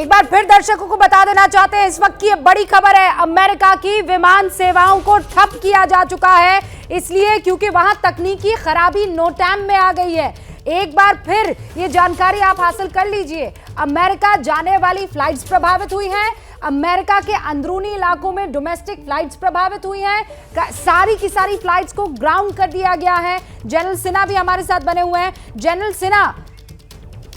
एक बार फिर दर्शकों को बता देना चाहते हैं, इस वक्त की ये बड़ी खबर है। अमेरिका की विमान सेवाओं को ठप किया जा चुका है, इसलिए क्योंकि वहां तकनीकी खराबी नोटैम में आ गई है। एक बार फिर ये जानकारी आप हासिल कर लीजिए। अमेरिका जाने वाली फ्लाइट्स प्रभावित हुई हैं, अमेरिका के अंदरूनी इलाकों में डोमेस्टिक फ्लाइट्स प्रभावित हुई हैं, सारी की सारी फ्लाइट्स को ग्राउंड कर दिया गया है। जनरल सिन्हा भी हमारे साथ बने हुए हैं। जनरल सिन्हा,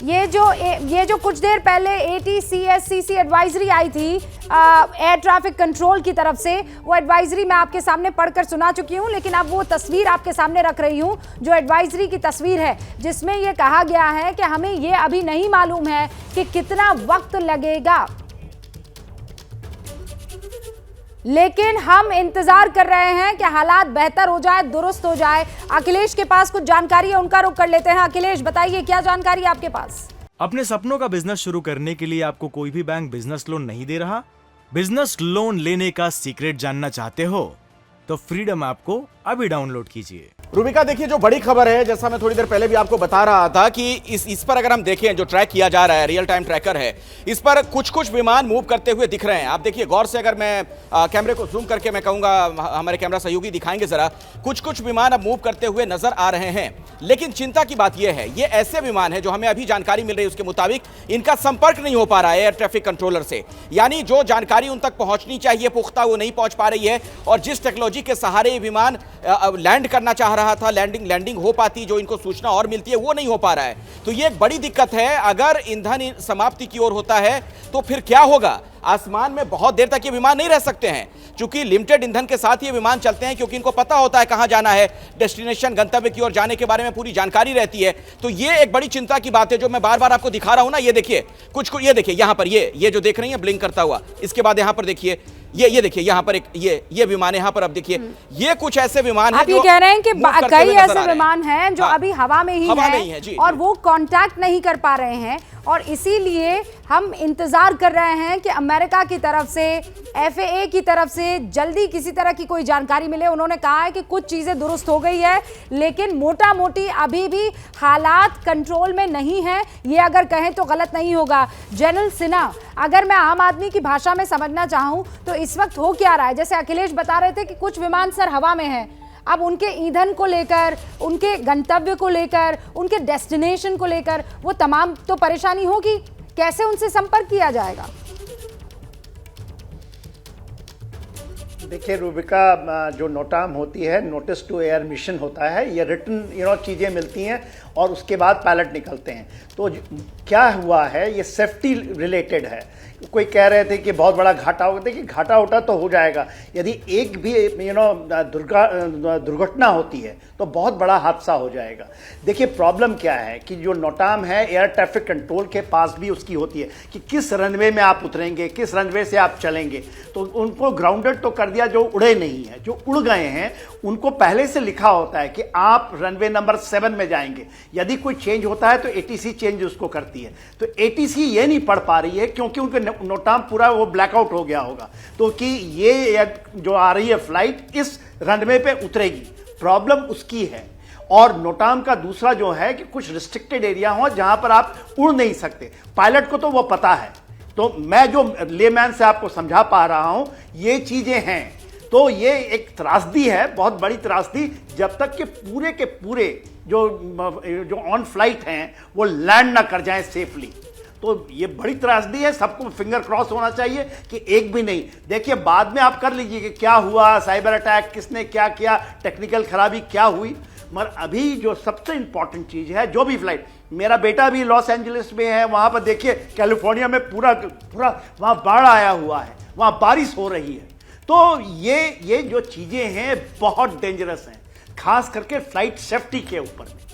ये जो कुछ देर पहले ATCSCC एडवाइजरी आई थी एयर ट्रैफिक कंट्रोल की तरफ से, वो एडवाइजरी मैं आपके सामने पढ़कर सुना चुकी हूं, लेकिन अब वो तस्वीर आपके सामने रख रही हूं जो एडवाइजरी की तस्वीर है, जिसमें ये कहा गया है कि हमें ये अभी नहीं मालूम है कि कितना वक्त लगेगा, लेकिन हम इंतजार कर रहे हैं कि हालात बेहतर हो जाए, दुरुस्त हो जाए। अखिलेश के पास कुछ जानकारी है, उनका रुख कर लेते हैं। अखिलेश, बताइए क्या जानकारी है आपके पास? अपने सपनों का बिजनेस शुरू करने के लिए आपको कोई भी बैंक बिजनेस लोन नहीं दे रहा? बिजनेस लोन लेने का सीक्रेट जानना चाहते हो तो फ्रीडम ऐप को अभी डाउनलोड कीजिए। रूबिका, देखिए जो बड़ी खबर है, जैसा मैं थोड़ी देर पहले भी आपको बता रहा था कि इस पर अगर हम देखें, जो ट्रैक किया जा रहा है, रियल टाइम ट्रैकर है, इस पर कुछ कुछ विमान मूव करते हुए दिख रहे हैं। आप देखिए गौर से, अगर मैं कैमरे को जूम करके मैं कहूंगा, हमारे कैमरा सहयोगी दिखाएंगे जरा, कुछ कुछ विमान अब मूव करते हुए नजर आ रहे हैं। लेकिन चिंता की बात यह है, ये ऐसे विमान है जो हमें अभी जानकारी मिल रही है उसके मुताबिक इनका संपर्क नहीं हो पा रहा है एयर ट्रैफिक कंट्रोलर से, यानी जो जानकारी उन तक पहुंचनी चाहिए पुख्ता, वो नहीं पहुंच पा रही है। और जिस टेक्नोलॉजी के सहारे ये विमान लैंड करना चाह रहा था, लैंडिंग हो पाती, जो इनको सूचना और मिलती है, वो नहीं हो पा रहा है। तो ये एक बड़ी दिक्कत है। अगर ईंधन समाप्ति की ओर होता है तो फिर क्या होगा? आसमान में बहुत देर तक ये विमान नहीं रह सकते हैं, क्योंकि लिमिटेड ईंधन के साथ ये विमान चलते हैं, क्योंकि इनको पता होता है कहां जाना है, डेस्टिनेशन गंतव्य की ओर जाने के बारे में पूरी जानकारी रहती है। तो ये एक बड़ी चिंता की बात है, जो मैं बार बार आपको दिखा रहा हूं ना। ये देखिए ये देखिए यहां पर ये जो देख रही है ब्लिंक करता हुआ, इसके बाद यहां पर देखिए ये देखिए यहां पर एक ये विमान यहां पर, अब देखिए ये कुछ ऐसे विमान हैं। आप ये कह रहे हैं कि कई ऐसे विमान हैं जो अभी हवा में ही हैं और वो कांटेक्ट नहीं कर पा रहे हैं, और इसीलिए हम इंतजार कर रहे हैं कि अमेरिका की तरफ से, FAA की तरफ से जल्दी किसी तरह की कोई जानकारी मिले। उन्होंने कहा है कि कुछ चीजें दुरुस्त हो गई है, लेकिन मोटा मोटी अभी भी हालात कंट्रोल में नहीं है, ये अगर कहें तो गलत नहीं होगा। जनरल सिन्हा, अगर मैं आम आदमी की भाषा में समझना चाहूं तो इस वक्त हो क्या रहा है? जैसे अखिलेश बता रहे थे कि कुछ विमान सर हवा में हैं, अब उनके ईंधन को लेकर, उनके गंतव्य को लेकर, उनके डेस्टिनेशन को लेकर वो तमाम तो परेशानी होगी, कैसे उनसे संपर्क किया जाएगा? देखिए रूबिका, जो नोटाम होती है, नोटिस टू एयर मिशन होता है, ये रिटन चीज़ें मिलती हैं और उसके बाद पायलट निकलते हैं। तो क्या हुआ है, ये सेफ्टी रिलेटेड है। कोई कह रहे थे कि बहुत बड़ा घाटा होगा। देखिए घाटा उठा तो हो जाएगा, यदि एक भी दुर्घटना होती है तो बहुत बड़ा हादसा हो जाएगा। देखिए प्रॉब्लम क्या है कि जो नोटाम है एयर ट्रैफिक कंट्रोल के पास भी उसकी होती है कि किस रनवे में आप उतरेंगे, किस रनवे से आप चलेंगे। तो उनको ग्राउंडेड तो कर दिया जो उड़े नहीं हैं, जो उड़ गए हैं उनको पहले से लिखा होता है कि आप रनवे नंबर 7 में जाएंगे। यदि कोई चेंज होता है तो ATC चेंज उसको करती है। तो ATC ये नहीं पढ़ पा रही है क्योंकि उनके नोटाम पूरा वो ब्लैकआउट हो गया होगा, तो कि ये जो आ रही है फ्लाइट इस रनवे पे उतरेगी, प्रॉब्लम उसकी है। और नोटाम का दूसरा जो है कि कुछ रिस्ट्रिक्टेड एरिया हो जहां पर आप उड़ नहीं सकते, पायलट को तो वो पता है। तो मैं जो लेमैन से आपको समझा पा रहा हूं ये चीजें हैं। तो ये एक त्रासदी है, बहुत बड़ी त्रासदी, जब तक के पूरे जो ऑन फ्लाइट हैं वो लैंड ना कर जाएं सेफली। तो ये बड़ी त्रासदी है, सबको फिंगर क्रॉस होना चाहिए कि एक भी नहीं। देखिए बाद में आप कर लीजिए कि क्या हुआ, साइबर अटैक किसने क्या किया, टेक्निकल खराबी क्या हुई, मगर अभी जो सबसे इंपॉर्टेंट चीज़ है, जो भी फ्लाइट, मेरा बेटा भी लॉस एंजलिस में है, वहाँ पर देखिए कैलिफोर्निया में पूरा वहाँ बाढ़ आया हुआ है, वहाँ बारिश हो रही है। तो ये जो चीज़ें हैं बहुत डेंजरस हैं, खास करके फ्लाइट सेफ्टी के ऊपर में।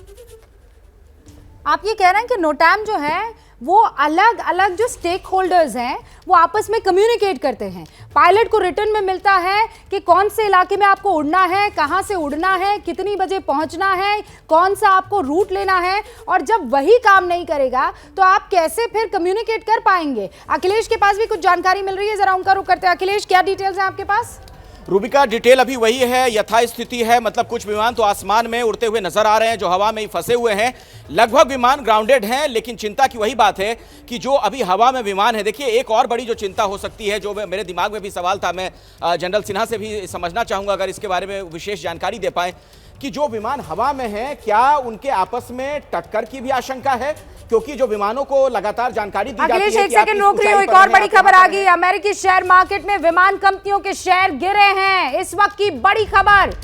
आप ये कह रहे हैं कि नोटाम जो है वो अलग अलग जो स्टेक होल्डर्स हैं वो आपस में कम्युनिकेट करते हैं, पायलट को रिटर्न में मिलता है कि कौन से इलाके में आपको उड़ना है, कहां से उड़ना है, कितनी बजे पहुंचना है, कौन सा आपको रूट लेना है। और जब वही काम नहीं करेगा तो आप कैसे फिर कम्युनिकेट कर पाएंगे? अखिलेश के पास भी कुछ जानकारी मिल रही है, जरा उनका रुख करते हैं। अखिलेश, क्या डिटेल्स हैं आपके पास? रूबिका, डिटेल अभी वही है, यथास्थिति है, मतलब कुछ विमान तो आसमान में उड़ते हुए नजर आ रहे हैं, जो हवा में ही फंसे हुए हैं, लगभग विमान ग्राउंडेड हैं, लेकिन चिंता की वही बात है कि जो अभी हवा में विमान है, देखिए एक और बड़ी जो चिंता हो सकती है, जो मेरे दिमाग में भी सवाल था, मैं जनरल सिन्हा से भी समझना चाहूंगा अगर इसके बारे में विशेष जानकारी दे पाए कि जो विमान हवा में हैं, क्या उनके आपस में टक्कर की भी आशंका है? क्योंकि जो विमानों को लगातार जानकारी दी जाती है अखिलेश, एक सेकंड रोक रही हूं, एक और बड़ी खबर आ गई। अमेरिकी शेयर मार्केट में विमान कंपनियों के शेयर गिरे हैं। इस वक्त की बड़ी खबर,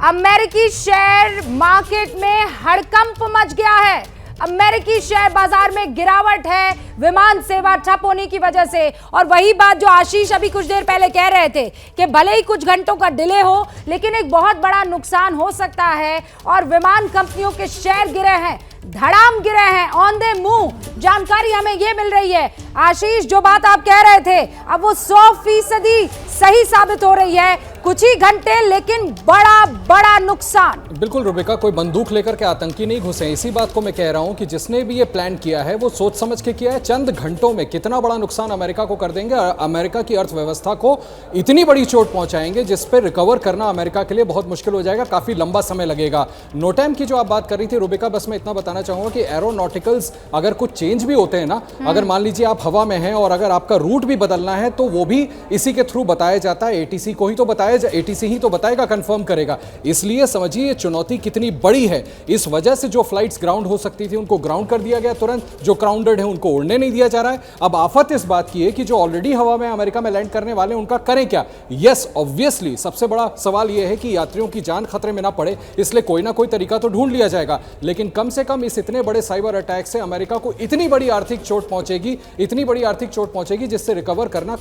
अमेरिकी शेयर मार्केट में हड़कंप मच गया है। अमेरिकी शेयर बाजार में गिरावट है विमान सेवा ठप होने की वजह से। और वही बात जो आशीष अभी कुछ देर पहले कह रहे थे कि भले ही कुछ घंटों का डिले हो, लेकिन एक बहुत बड़ा नुकसान हो सकता है और विमान कंपनियों के शेयर गिरे हैं, धड़ाम गिरे हैं, ऑन द मूव। जानकारी हमें यह मिल रही है आशीष, जो बात आप कह रहे थे अब वो 100% सही साबित हो रही है। कुछ ही घंटे लेकिन बड़ा बड़ा नुकसान। बिल्कुल रूबिका, कोई बंदूक लेकर के आतंकी नहीं घुसे। इसी बात को मैं कह रहा हूं कि जिसने भी ये प्लान किया है वो सोच समझ के किया है। चंद घंटों में कितना बड़ा नुकसान अमेरिका को कर देंगे, अमेरिका की अर्थव्यवस्था को इतनी बड़ी चोट पहुंचाएंगे जिस पर रिकवर करना अमेरिका के लिए बहुत मुश्किल हो जाएगा, काफी लंबा समय लगेगा। नोटैम की जो आप बात कर रही थी रूबिका, बस मैं इतना बताना चाहूंगा कि एरोनॉटिकल्स अगर कुछ चेंज भी होते हैं ना, अगर मान लीजिए आप हवा में हैं और अगर आपका रूट भी बदलना है तो वो भी इसी के थ्रू बताया जाता है। एटीसी को ही तो बताया, एटीसी ही तो बताएगा, कंफर्म करेगा। इसलिए समझिए ये चुनौती कितनी बड़ी है। इस वजह से जो फ्लाइट्स ग्राउंड हो सकती थी उनको ग्राउंड कर दिया गया तुरंत, जो ग्राउंडेड है उनको उड़ने नहीं दिया जा रहा है। अब आफत इस बात की है कि जो ऑलरेडी हवा में अमेरिका में लैंड करने वाले उनका करें क्या। यस, ऑब्वियसली सबसे बड़ा सवाल यह है कि यात्रियों की जान खतरे में ना पड़े, इसलिए कोई ना कोई तरीका तो ढूंढ लिया जाएगा। लेकिन कम से कम इस इतने बड़े साइबर अटैक से अमेरिका को इतनी बड़ी आर्थिक चोट पहुंचेगी जिससे रिकवर करना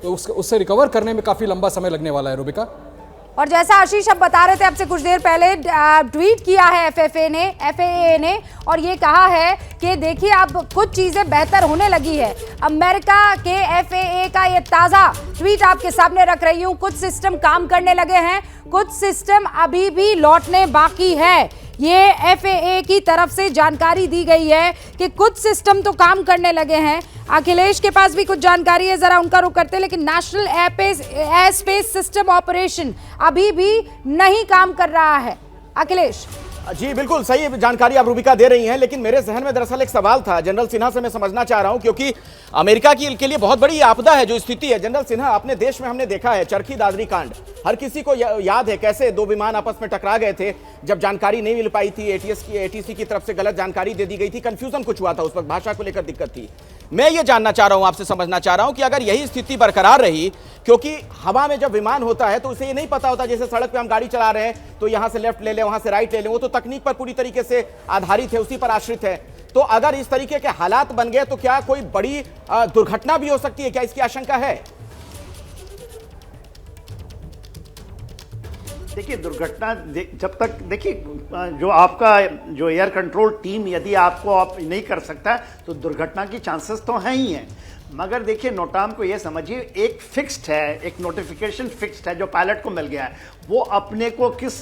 उससे रिकवर करने में काफी लंबा समय लगने वाला है रूबिका। और जैसा आशीष अब बता रहे थे आपसे कुछ देर पहले, ट्वीट किया है FAA ने और ये कहा है कि देखिए अब कुछ चीजें बेहतर होने लगी है। अमेरिका के FAA का ये ताजा ट्वीट आपके सामने रख रही हूं। कुछ सिस्टम काम करने लगे हैं, कुछ सिस्टम अभी भी लौटने बाकी है। ये FAA की तरफ से जानकारी दी गई है कि कुछ सिस्टम तो काम करने लगे हैं। अखिलेश के पास भी कुछ जानकारी है, जरा उनका रुख करते हैं। लेकिन national air space system operation अभी भी नहीं काम कर रहा है। अखिलेश जी बिल्कुल सही जानकारी आप रूबिका दे रही हैं, लेकिन मेरे जहन में दरअसल एक सवाल था जनरल सिन्हा से मैं समझना चाह रहा हूं, क्योंकि अमेरिका के लिए बहुत बड़ी आपदा है जो स्थिति है। जनरल सिन्हा, अपने देश में हमने देखा है चरखी दादरी कांड, हर किसी को याद है कैसे दो विमान आपस में टकरा गए थे जब जानकारी नहीं मिल पाई थी। ATC की तरफ से गलत जानकारी दे दी गई थी, कंफ्यूजन कुछ हुआ था, उस वक्त भाषा को लेकर दिक्कत थी। मैं ये जानना चाह रहा हूं, आपसे समझना चाह रहा हूं कि अगर यही स्थिति बरकरार रही, क्योंकि हवा में जब विमान होता है तो उसे ये नहीं पता होता, जैसे सड़क पे हम गाड़ी चला रहे हैं तो यहां से लेफ्ट ले लें, वहां से राइट ले लें, वो तो तकनीक पर पूरी तरीके से आधारित है, उसी पर आश्रित है। तो अगर इस तरीके के हालात बन गए तो क्या कोई बड़ी दुर्घटना भी हो सकती है, क्या इसकी आशंका है? देखिए दुर्घटना जब तक, देखिए जो आपका जो एयर कंट्रोल टीम यदि आपको आप नहीं कर सकता तो दुर्घटना की चांसेस तो हैं ही हैं। मगर देखिए नोटाम को ये समझिए एक फिक्स्ड है, एक नोटिफिकेशन फिक्स्ड है जो पायलट को मिल गया है। वो अपने को किस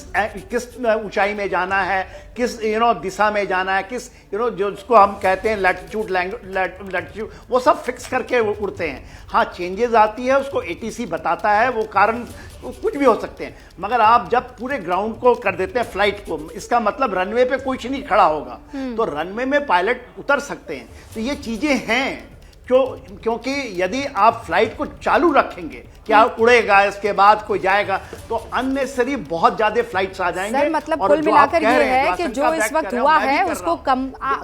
ऊंचाई में जाना है, किस दिशा में जाना है, किस जो जिसको हम कहते हैं लैटिट्यूड, वो सब फिक्स करके उड़ते हैं। हाँ चेंजेस आती है, उसको ATC बताता है, वो कारण कुछ भी हो सकते हैं। मगर आप जब पूरे ग्राउंड को कर देते हैं फ्लाइट को, इसका मतलब रनवे पे कुछ नहीं खड़ा होगा, तो रनवे में पायलट उतर सकते हैं। तो ये चीजें हैं क्योंकि यदि आप फ्लाइट को चालू रखेंगे, क्या उड़ेगा इसके बाद कोई जाएगा, तो अननेसेसरी बहुत ज्यादा फ्लाइट्स आ जाएंगे। सर मतलब कुल मिलाकर ये है कि जो इस वक्त हुआ है उसको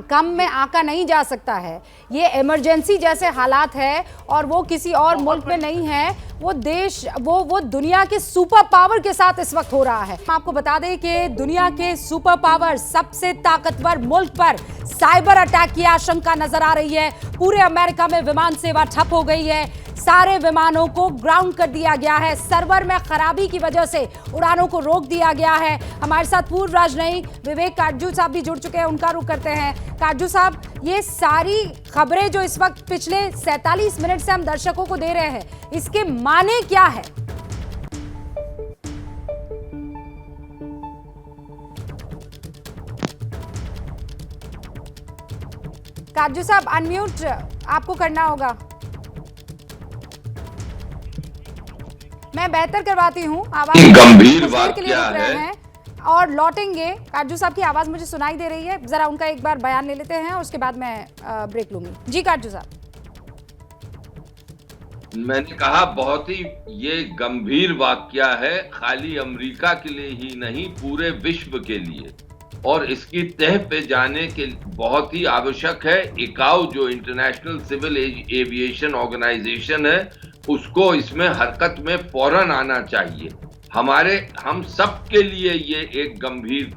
कम में आका नहीं जा सकता है। ये इमरजेंसी जैसे हालात है और वो किसी और मुल्क में नहीं है, वो देश वो दुनिया के सुपर पावर के साथ इस वक्त हो रहा है। हम आपको बता दें कि दुनिया के सुपर पावर सबसे ताकतवर मुल्क पर साइबर अटैक की आशंका नजर आ रही है। पूरे अमेरिका में विमान सेवा ठप हो गई है, सारे विमानों को ग्राउंड कर दिया गया है, सर्वर में खराबी की वजह से उड़ानों को रोक दिया गया है। हमारे साथ पूर्व राजनयिक विवेक काटजू साहब भी जुड़ चुके हैं, उनका रुख करते हैं। काटजू साहब, ये सारी खबरें जो इस वक्त पिछले 47 मिनट से हम दर्शकों को दे रहे हैं, इसके माने क्या है? काटजू साहब अनम्यूट आपको करना होगा। मैं बेहतर करवाती हूँ आवाज। गंभीर कुछ देर के लिए वाकया रुक रहे है। हैं और लौटेंगे। काजू साहब की आवाज मुझे सुनाई दे रही है, जरा उनका एक बार बयान ले लेते हैं और उसके बाद मैं ब्रेक लूंगी। जी काजू साहब। मैंने कहा बहुत ही ये गंभीर वाकया है, खाली अमेरिका के लिए ही नहीं पूरे विश्व के लिए, और इसकी तह पे जाने के बहुत ही आवश्यक है। इकाओ जो इंटरनेशनल सिविल एविएशन ऑर्गेनाइजेशन है उसको इसमें हरकत में फौरन आना चाहिए। हम सब के लिए ये एक गंभीर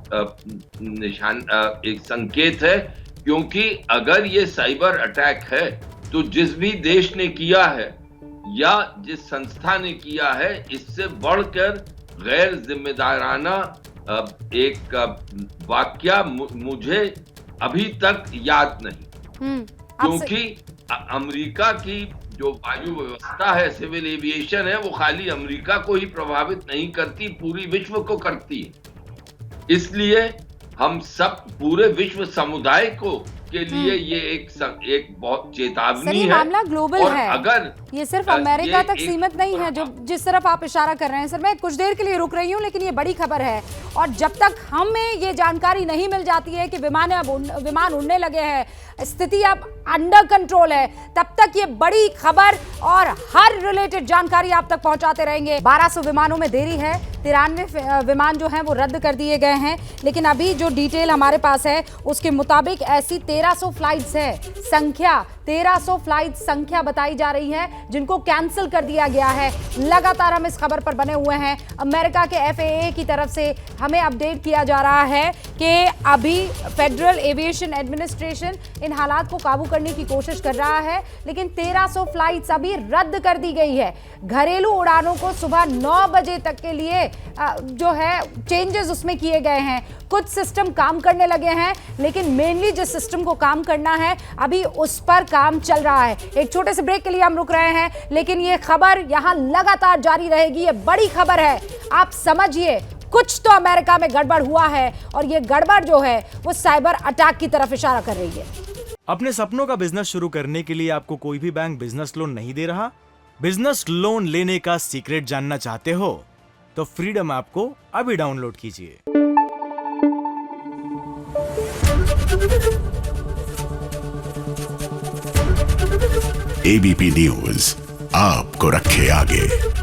निशान एक संकेत है, क्योंकि अगर ये साइबर अटैक है तो जिस भी देश ने किया है या जिस संस्था ने किया है, इससे बढ़कर गैर जिम्मेदाराना एक वाकया मुझे अभी तक याद नहीं। क्योंकि अमेरिका की जो वायु व्यवस्था है, सिविल एविएशन है, वो खाली अमेरिका को ही प्रभावित नहीं करती, पूरी विश्व को करती है। इसलिए हम सब पूरे विश्व समुदाय को के लिए ये एक बहुत चेतावनी है। मामला ग्लोबल और है, अगर ये सिर्फ अमेरिका तक सीमित नहीं है जो जिस तरफ आप इशारा कर रहे हैं। सर मैं कुछ देर के लिए रुक रही हूँ, लेकिन ये बड़ी खबर है और जब तक हमें ये जानकारी नहीं मिल जाती है कि विमान उड़ने लगे हैं, स्थिति अब अंडर कंट्रोल है, तब तक ये बड़ी खबर और हर रिलेटेड जानकारी आप तक पहुंचाते रहेंगे। 1200 विमानों में देरी है, 93 विमान जो हैं वो रद्द कर दिए गए हैं, लेकिन अभी जो डिटेल हमारे पास है उसके मुताबिक ऐसी 1300 फ्लाइट्स है, संख्या 1300 फ्लाइट संख्या बताई जा रही है जिनको कैंसिल कर दिया गया है। लगातार हम इस खबर पर बने हुए हैं। अमेरिका के FAA की तरफ से हमें अपडेट किया जा रहा है कि अभी फेडरल एविएशन एडमिनिस्ट्रेशन इन हालात को काबू करने की कोशिश कर रहा है, लेकिन 1300 फ्लाइट्स अभी रद्द कर दी गई है। घरेलू उड़ानों को सुबह 9 बजे तक के लिए जो है चेंजेस उसमें किए गए हैं। कुछ सिस्टम काम करने लगे हैं, लेकिन मेनली जिस सिस्टम को काम करना है अभी उस पर काम चल रहा है। एक छोटे से ब्रेक के लिए हम रुक रहे हैं, लेकिन ये खबर यहां लगातार जारी रहेगी। ये बड़ी खबर है, आप समझिए कुछ तो अमेरिका में गड़बड़ हुआ है और ये गड़बड़ जो है वो साइबर अटैक की तरफ इशारा कर रही है। अपने सपनों का बिजनेस शुरू करने के लिए आपको कोई भी बैंक बिजनेस लोन नहीं दे रहा? बिजनेस लोन लेने का सीक्रेट जानना चाहते हो तो फ्रीडम ऐप को अभी डाउनलोड कीजिए। ABP न्यूज आपको रखे आगे।